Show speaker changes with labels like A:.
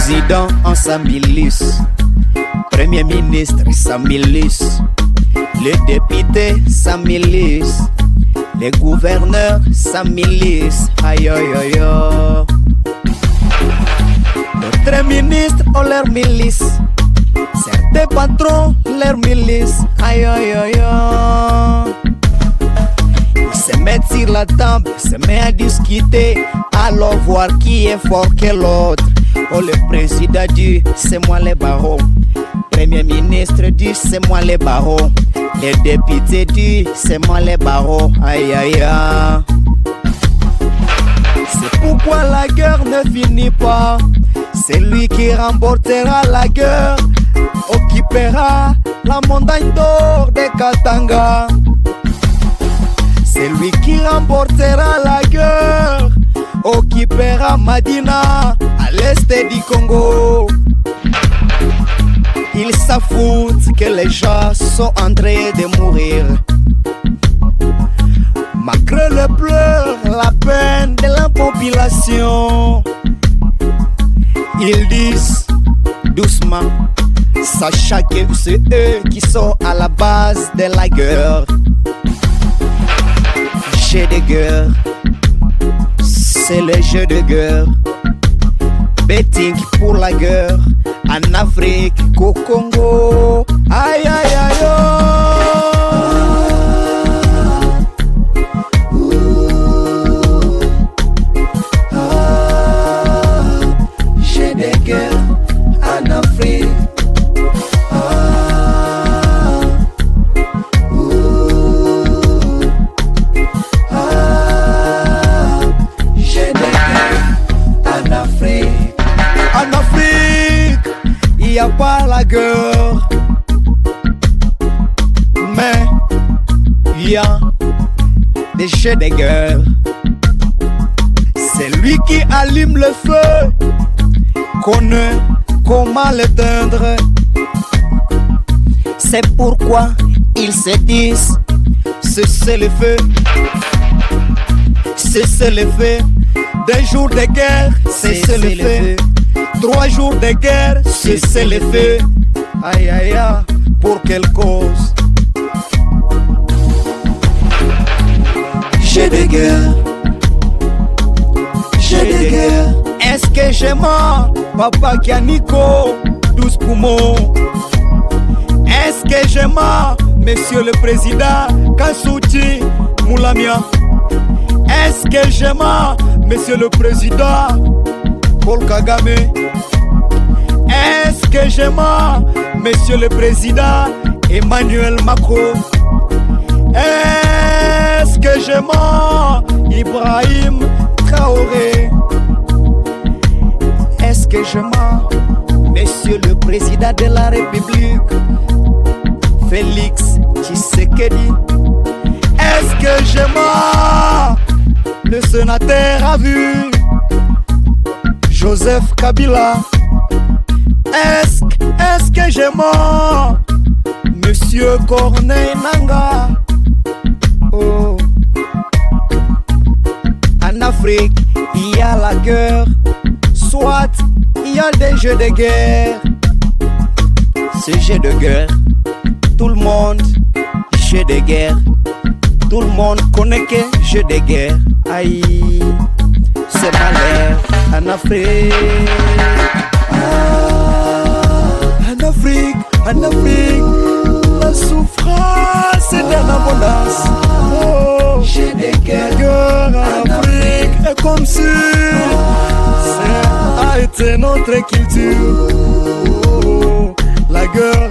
A: Président en sa milice, Premier ministre sa milice, les députés sa milice, les gouverneurs sa milice. Aïe aïe aïe aïe. D'autres ministres ont leur milice, certains patrons leur milice. Aïe aïe aïe aïe. Ils se mettent sur la table, se mettent à discuter, alors voir qui est fort que l'autre. Oh, le président dit c'est moi les barons, Premier ministre dit c'est moi les barons, les députés dit c'est moi les barons. Aïe aïe aïe. C'est pourquoi la guerre ne finit pas. Celui qui remportera la guerre occupera la montagne d'or de Katanga. Celui qui remportera la guerre occupera Madina à l'est du Congo. Ils s'affoutent que les gens sont en train de mourir. Malgré le pleurs, la peine de la population, ils disent doucement, sachant que c'est eux qui sont à la base de la guerre. Jeu de guerre, c'est le jeu de guerre. Betting pour la guerre en Afrique, au Congo. Aïe aïe aïe jeu de guerre en Afrique. En Afrique, il n'y a pas la guerre, mais il y a des jeux de guerre. C'est lui qui allume le feu, connaît comment l'éteindre. C'est pourquoi ils se disent cessez le feu, cessez le feu. 2 jours de guerre, cessez le feu. 3 jours de guerre, cessez le feu. Aïe aïe aïe, pour quelle cause? Jeu de guerre, jeu de guerre. Est-ce que j'ai mort, Papa Kianiko, 12 poumons? Est-ce que j'ai mort, Monsieur le Président Kasuchi Moulamia? Est-ce que j'ai mort, Monsieur le Président Paul Kagame? Est-ce que j'ai mort, Monsieur le Président Emmanuel Macron? Est-ce que j'ai mort, Ibrahim Traoré? Est-ce que j'ai mort, Monsieur le Président de la République Félix Tshisekedi? Est-ce que j'ai mort, le sénateur a vu Joseph Kabila? Est-ce que j'ai mort, Monsieur Corneille Nangaa? Oh. En Afrique, il y a la guerre, soit il y a des jeux de guerre. Ce jeu de guerre, tout le monde, jeu de guerre. Tout le monde connaît que jeu de guerre. Aïe, c'est malheur en Afrique. En Afrique, la souffrance est en abondance. Oh, jeu de guerre en Afrique est comme si ça a été notre culture. Oh, la guerre